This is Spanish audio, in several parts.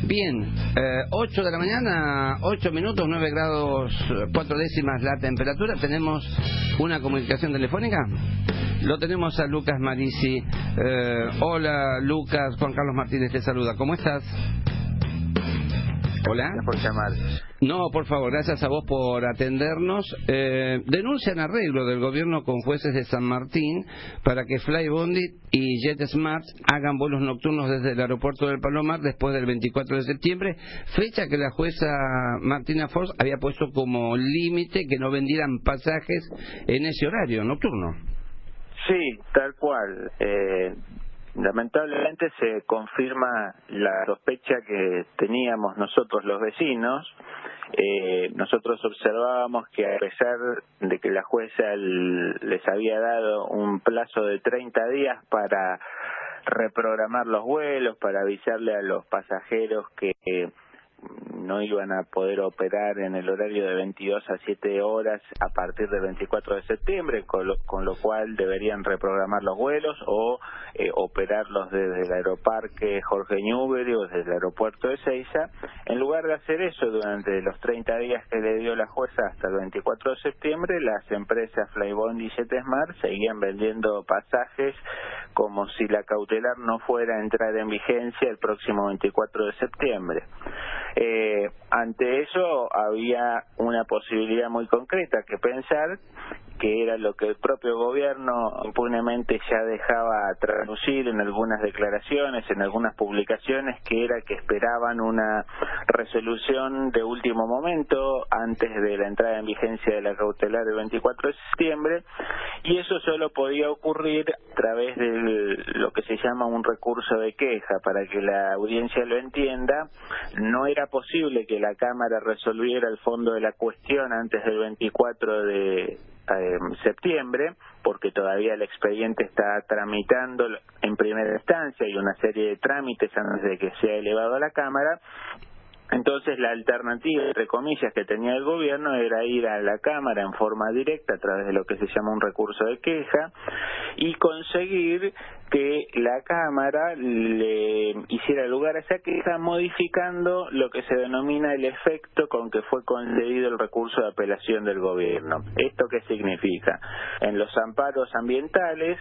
Bien, 8 de la mañana, 8 minutos, 9 grados 4 décimas la temperatura. ¿Tenemos una comunicación telefónica? Lo tenemos a Lucas Marisi. Hola Lucas, Juan Carlos Martínez te saluda. ¿Cómo estás? Hola. Gracias por llamar. No, por favor, gracias a vos por atendernos. Denuncian arreglo del gobierno con jueces de San Martín para que Flybondit y JetSmart hagan vuelos nocturnos desde el aeropuerto del Palomar después del 24 de septiembre, fecha que la jueza Martina Force había puesto como límite que no vendieran pasajes en ese horario nocturno. Sí, tal cual. Lamentablemente se confirma la sospecha que teníamos nosotros los vecinos. Nosotros observábamos que a pesar de que la jueza les había dado un plazo de 30 días para reprogramar los vuelos, para avisarle a los pasajeros que no iban a poder operar en el horario de 22 a 7 horas a partir del 24 de septiembre, con lo cual deberían reprogramar los vuelos o operarlos desde el aeroparque Jorge Newbery o desde el aeropuerto de Ezeiza. En lugar de hacer eso durante los 30 días que le dio la jueza hasta el 24 de septiemre, las empresas Flybondit y JetSmart seguían vendiendo pasajes como si la cautelar no fuera a entrar en vigencia el próximo 24 de septiembre. Ante eso había una posibilidad muy concreta que pensar, que era lo que el propio gobierno impunemente ya dejaba traducir en algunas declaraciones, en algunas publicaciones, que era que esperaban una resolución de último momento antes de la entrada en vigencia de la cautelar del 24 de septiembre, y eso solo podía ocurrir a través de lo que se llama un recurso de queja. Para que la audiencia lo entienda, no era posible que la Cámara resolviera el fondo de la cuestión antes del 24 de septiembre, porque todavía el expediente está tramitando en primera instancia y una serie de trámites antes de que sea elevado a la Cámara. Entonces la alternativa, entre comillas, que tenía el gobierno era ir a la Cámara en forma directa a través de lo que se llama un recurso de queja y conseguir que la Cámara le hiciera lugar a esa queja modificando lo que se denomina el efecto con que fue concedido el recurso de apelación del gobierno. ¿Esto qué significa? En los amparos ambientales,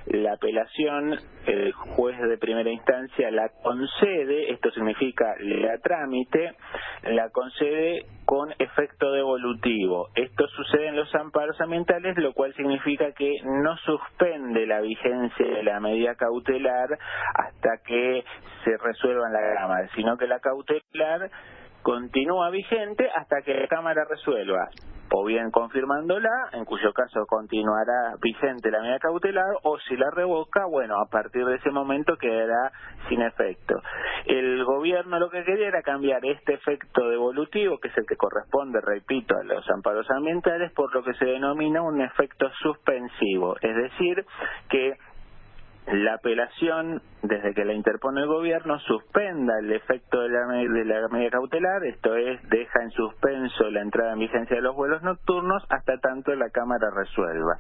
la apelación, el juez de primera instancia la concede, esto significa le da trámite, la concede con efecto devolutivo. Esto sucede en los amparos ambientales, lo cual significa que no suspende la vigencia de la medida cautelar hasta que se resuelva en la Cámara, sino que la cautelar continúa vigente hasta que la Cámara resuelva, o bien confirmándola, en cuyo caso continuará vigente la medida cautelar, o si la revoca, bueno, a partir de ese momento quedará sin efecto. El gobierno lo que quería era cambiar este efecto devolutivo, que es el que corresponde, repito, a los amparos ambientales, por lo que se denomina un efecto suspensivo, es decir, que la apelación, desde que la interpone el gobierno, suspenda el efecto de la medida cautelar, esto es, deja en suspenso la entrada en vigencia de los vuelos nocturnos hasta tanto la Cámara resuelva.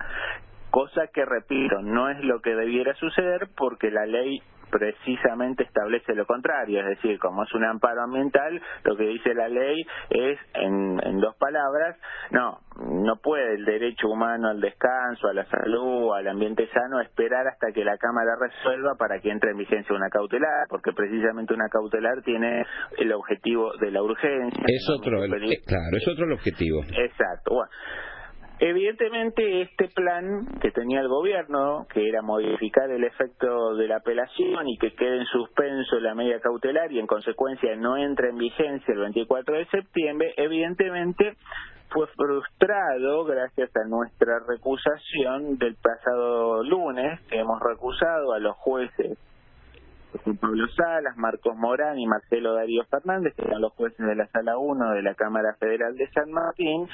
Cosa que, repito, no es lo que debiera suceder, porque la ley precisamente establece lo contrario, es decir, como es un amparo ambiental, lo que dice la ley es, en dos palabras, no puede el derecho humano al descanso, a la salud, al ambiente sano, esperar hasta que la Cámara resuelva para que entre en vigencia una cautelar, porque precisamente una cautelar tiene el objetivo de la urgencia. Es otro, claro, es otro el objetivo. Exacto. Bueno, evidentemente este plan que tenía el gobierno, que era modificar el efecto de la apelación y que quede en suspenso la medida cautelar y en consecuencia no entre en vigencia el 24 de septiembre, evidentemente fue frustrado gracias a nuestra recusación del pasado lunes, que hemos recusado a los jueces Juan Pablo Salas, Marcos Morán y Marcelo Darío Fernández, que eran los jueces de la Sala 1 de la Cámara Federal de San Martín,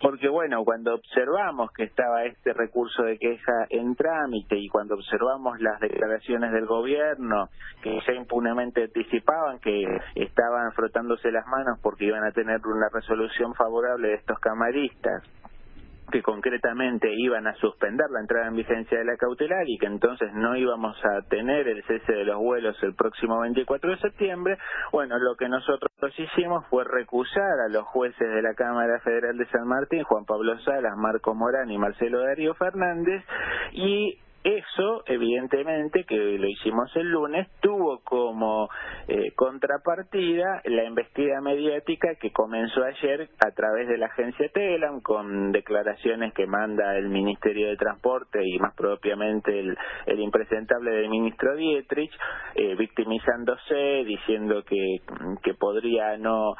porque bueno, cuando observamos que estaba este recurso de queja en trámite y cuando observamos las declaraciones del gobierno, que ya impunemente anticipaban que estaban frotándose las manos porque iban a tener una resolución favorable de estos camaristas, que concretamente iban a suspender la entrada en vigencia de la cautelar y que entonces no íbamos a tener el cese de los vuelos el próximo 24 de septiembre, bueno, lo que nosotros hicimos fue recusar a los jueces de la Cámara Federal de San Martín, Juan Pablo Salas, Marco Morán y Marcelo Darío Fernández, y eso, evidentemente, que lo hicimos el lunes, tuvo como contrapartida la embestida mediática que comenzó ayer a través de la agencia Telam, con declaraciones que manda el Ministerio de Transporte y más propiamente el impresentable del ministro Dietrich, victimizándose, diciendo que podría no,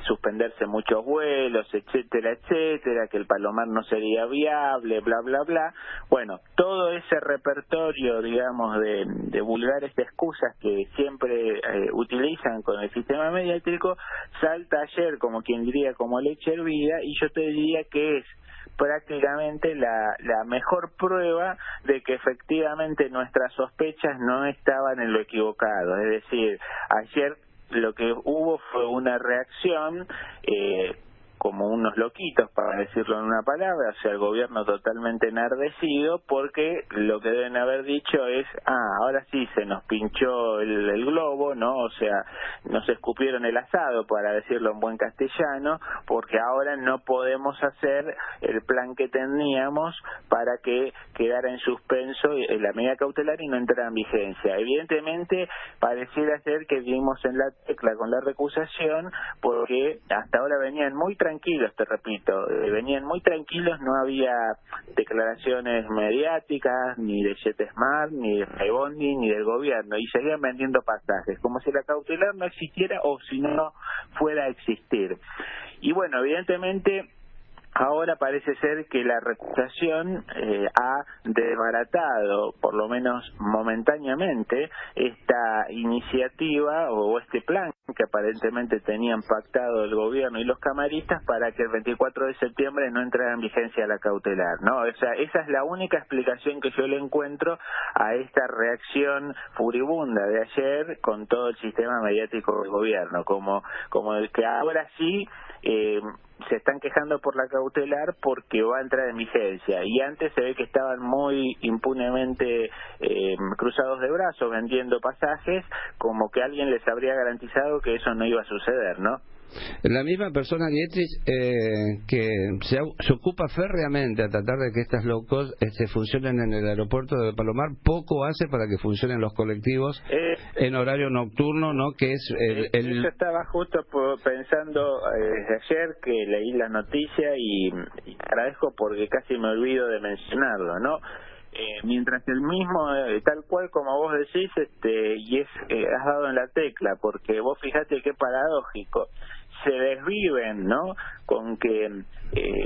suspenderse muchos vuelos, etcétera, etcétera, que el Palomar no sería viable, bla, bla, bla. Bueno, todo ese repertorio, digamos, de vulgares excusas que siempre utilizan con el sistema mediático, salta ayer, como quien diría, como leche hervida, y yo te diría que es prácticamente la mejor prueba de que efectivamente nuestras sospechas no estaban en lo equivocado. Es decir, ayer lo que hubo fue una reacción como unos loquitos, para decirlo en una palabra, o sea, el gobierno totalmente enardecido, porque lo que deben haber dicho es, ahora sí se nos pinchó el globo, ¿no? O sea, nos escupieron el asado, para decirlo en buen castellano, porque ahora no podemos hacer el plan que teníamos para que quedara en suspenso la medida cautelar y no entrara en vigencia. Evidentemente, pareciera ser que dimos en la tecla con la recusación, porque hasta ahora venían muy tranquilos, te repito, venían muy tranquilos, no había declaraciones mediáticas, ni de JetSmart, ni de Flybondi, ni del gobierno, y seguían vendiendo pasajes, como si la cautelar no existiera o si no fuera a existir. Y bueno, evidentemente, ahora parece ser que la recusación ha desbaratado, por lo menos momentáneamente, esta iniciativa o este plan que aparentemente tenían pactado el gobierno y los camaristas para que el 24 de septiembre no entrara en vigencia la cautelar, ¿no? O sea, esa es la única explicación que yo le encuentro a esta reacción furibunda de ayer con todo el sistema mediático del gobierno, como el que ahora sí se están quejando por la cautelar porque va a entrar en vigencia, y antes se ve que estaban muy impunemente cruzados de brazos vendiendo pasajes, como que alguien les habría garantizado que eso no iba a suceder, ¿no? La misma persona Dietrich que se ocupa férreamente a tratar de que estas locos funcionen en el aeropuerto de Palomar, poco hace para que funcionen los colectivos en horario nocturno, ¿no? Que es Yo estaba justo pensando desde ayer que leí la noticia y agradezco porque casi me olvido de mencionarlo, ¿no? Mientras el mismo, tal cual como vos decís, has dado en la tecla, porque vos fijate qué paradójico, se desviven, ¿no?, con que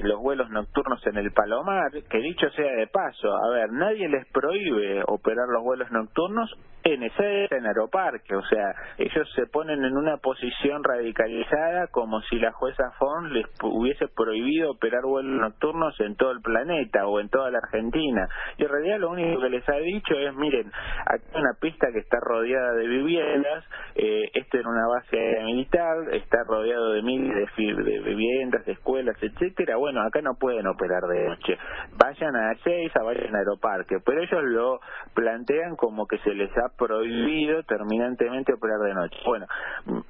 los vuelos nocturnos en el Palomar, que dicho sea de paso, a ver, nadie les prohíbe operar los vuelos nocturnos en Ezeiza, en Aeroparque, o sea, ellos se ponen en una posición radicalizada como si la jueza Fon les hubiese prohibido operar vuelos nocturnos en todo el planeta o en toda la Argentina, y en realidad lo único que les ha dicho es, miren, aquí hay una pista que está rodeada de viviendas, esto era una base aérea militar, está rodeado de miles de viviendas, de escuelas, etcétera, bueno, acá no pueden operar de noche, vayan a Ezeiza, vayan a Aeroparque, pero ellos lo plantean como que se les ha prohibido terminantemente operar de noche. Bueno,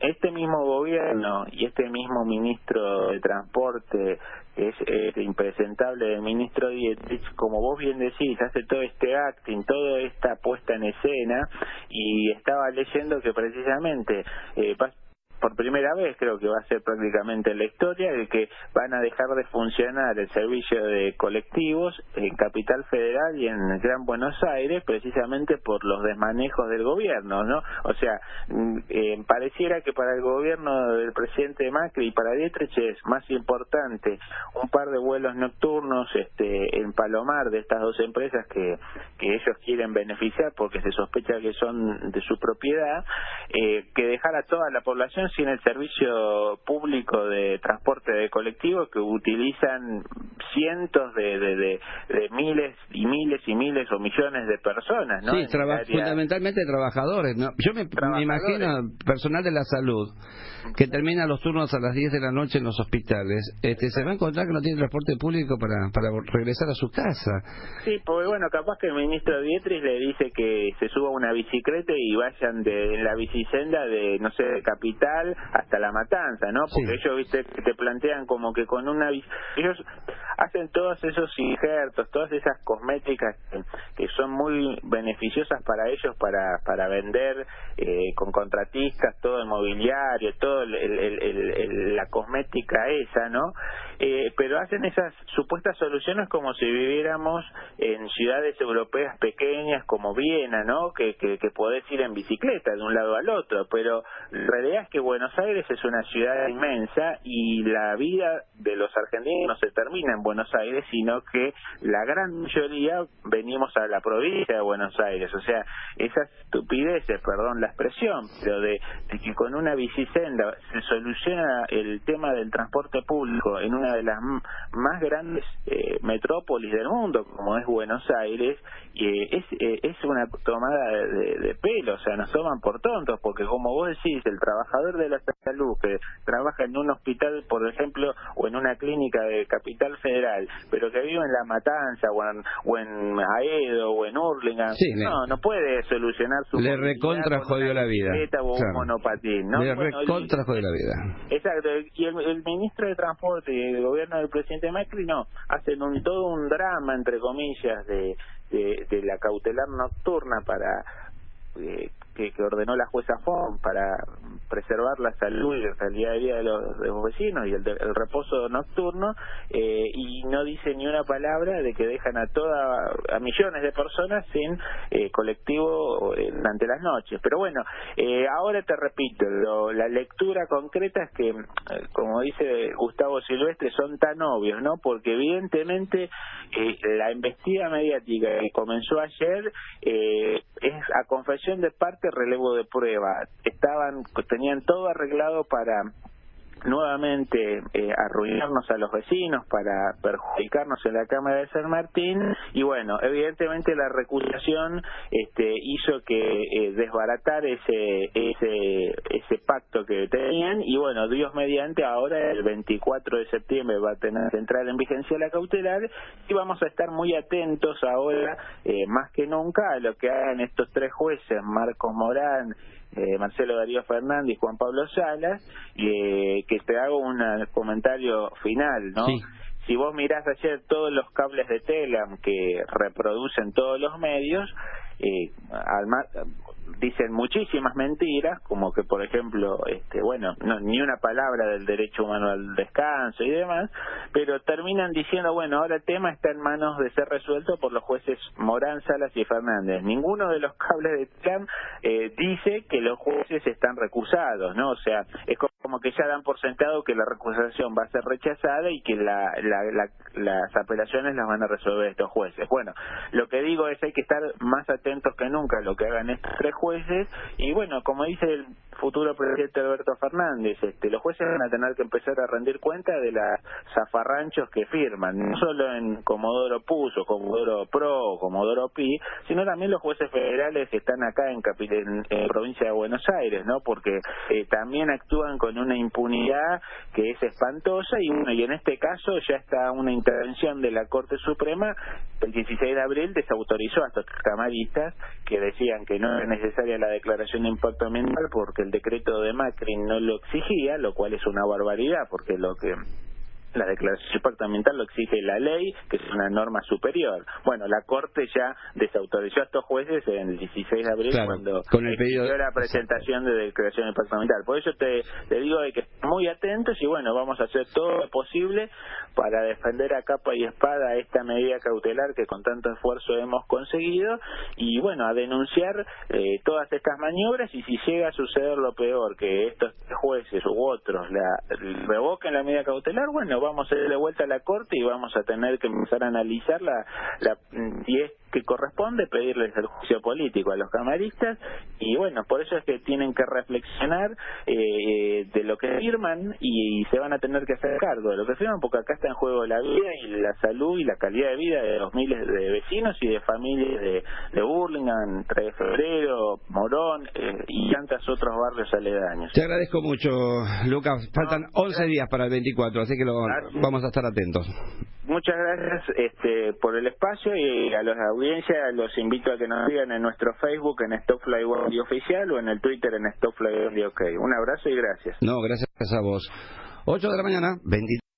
este mismo gobierno y este mismo ministro de Transporte, que es impresentable del ministro Dietrich, como vos bien decís, hace todo este acting, toda esta puesta en escena, y estaba leyendo que precisamente por primera vez, creo que va a ser prácticamente en la historia, de que van a dejar de funcionar el servicio de colectivos en Capital Federal y en Gran Buenos Aires, precisamente por los desmanejos del gobierno, ¿no? O sea, pareciera que para el gobierno del presidente Macri y para Dietrich es más importante un par de vuelos nocturnos en Palomar de estas dos empresas que ellos quieren beneficiar porque se sospecha que son de su propiedad, que dejar a toda la población sin el servicio público de transporte de colectivos que utilizan cientos de miles y miles y miles o millones de personas, ¿no? Sí, fundamentalmente trabajadores, ¿no? Yo me imagino personal de la salud que termina los turnos a las 10 de la noche en los hospitales, se va a encontrar que no tiene transporte público para regresar a su casa. Sí, porque bueno, capaz que el ministro Dietrich le dice que se suba una bicicleta y vayan de la bicisenda de, no sé, de Capital hasta La Matanza, ¿no? Porque ellos, viste, te plantean como que con una ellos hacen todos esos injertos, todas esas cosméticas que son muy beneficiosas para ellos para vender con contratistas, todo el mobiliario, todo la cosmética esa, ¿no? Pero hacen esas supuestas soluciones como si viviéramos en ciudades europeas pequeñas como Viena, ¿no? Que podés ir en bicicleta de un lado al otro, pero la realidad es que Buenos Aires es una ciudad inmensa y la vida de los argentinos no se termina en Buenos Aires, sino que la gran mayoría venimos a la provincia de Buenos Aires. O sea, esas estupideces, perdón la expresión, pero de que con una bicisenda se soluciona el tema del transporte público en una de las más grandes metrópolis del mundo, como es Buenos Aires, es una tomada de pelo. O sea, nos toman por tontos, porque como vos decís, el trabajador de la salud que trabaja en un hospital, por ejemplo, o en una clínica de Capital Federal, pero que vive en La Matanza o en Aedo o en Hurlingham, no puede solucionar su le recontra jodió la vida o un monopatín, ¿no? Le recontra jodió la vida. Exacto. Y el ministro de Transporte y el gobierno del presidente Macri hacen todo un drama, entre comillas, de la cautelar nocturna para que ordenó la jueza Fon para preservar la salud y la calidad de vida de los vecinos y el reposo nocturno, y no dice ni una palabra de que dejan a millones de personas sin colectivo durante las noches. Pero bueno, ahora te repito, la lectura concreta es que, como dice Gustavo Silvestre, son tan obvios, ¿no? Porque evidentemente la embestida mediática que comenzó ayer es a confesión de parte, relevo de prueba. Tenían todo arreglado para nuevamente arruinarnos a los vecinos, para perjudicarnos en la Cámara de San Martín, y bueno, evidentemente la recusación hizo que desbaratar ese pacto que tenían, y bueno, Dios mediante, ahora el 24 de septiembre va a tener que entrar en vigencia la cautelar, y vamos a estar muy atentos ahora, más que nunca, a lo que hagan estos tres jueces, Marcos Morán, Marcelo Darío Fernández y Juan Pablo Salas, que te hago un comentario final, ¿no? Sí. Si vos mirás ayer todos los cables de Telegram que reproducen todos los medios, dicen muchísimas mentiras, como que por ejemplo, ni una palabra del derecho humano al descanso y demás, pero terminan diciendo, bueno, ahora el tema está en manos de ser resuelto por los jueces Morán, Salas y Fernández. Ninguno de los cables de Telegram dice que los jueces están recusados, ¿no? O sea, es como que ya dan por sentado que la recusación va a ser rechazada y que las apelaciones las van a resolver estos jueces. Bueno, lo que digo es hay que estar más atentos que nunca a lo que hagan estos tres jueces, y bueno, como dice el futuro presidente Alberto Fernández, los jueces van a tener que empezar a rendir cuenta de las zafarranchos que firman, no solo en Comodoro Puz o Comodoro Pro o Comodoro Pi, sino también los jueces federales que están acá en provincia de Buenos Aires, ¿no? Porque también actúan con una impunidad que es espantosa, y bueno, y en este caso ya está una intervención de la Corte Suprema. El 16 de abril desautorizó a estos camaristas que decían que no era necesaria la declaración de impacto ambiental porque el decreto de Macri no lo exigía, lo cual es una barbaridad, porque la declaración de impacto ambiental lo exige la ley, que es una norma superior. Bueno, la Corte ya desautorizó a estos jueces en el 16 de abril, cuando con el pedido de la presentación de declaración de impacto ambiental. Por eso te digo, hay que estar muy atentos, y bueno, vamos a hacer todo lo posible para defender a capa y espada esta medida cautelar que con tanto esfuerzo hemos conseguido, y bueno, a denunciar todas estas maniobras, y si llega a suceder lo peor, que estos jueces u otros revoquen la medida cautelar, bueno, vamos a ir de vuelta a la Corte y vamos a tener que empezar a analizar si que corresponde pedirles el juicio político a los camaristas, y bueno, por eso es que tienen que reflexionar de lo que firman, y se van a tener que hacer cargo de lo que firman, porque acá está en juego la vida y la salud y la calidad de vida de los miles de vecinos y de familias de Burlingame, 3 de Febrero, Morón y tantos otros barrios aledaños. Te agradezco mucho, Lucas. Faltan 11 días para el 24, así que vamos a estar atentos. Muchas gracias por el espacio, y a la audiencia los invito a que nos sigan en nuestro Facebook en Stop Fly Bondi Oficial o en el Twitter en Stop Fly Bondi OK. Un abrazo y gracias. No, gracias a vos. 8 de la mañana, 23.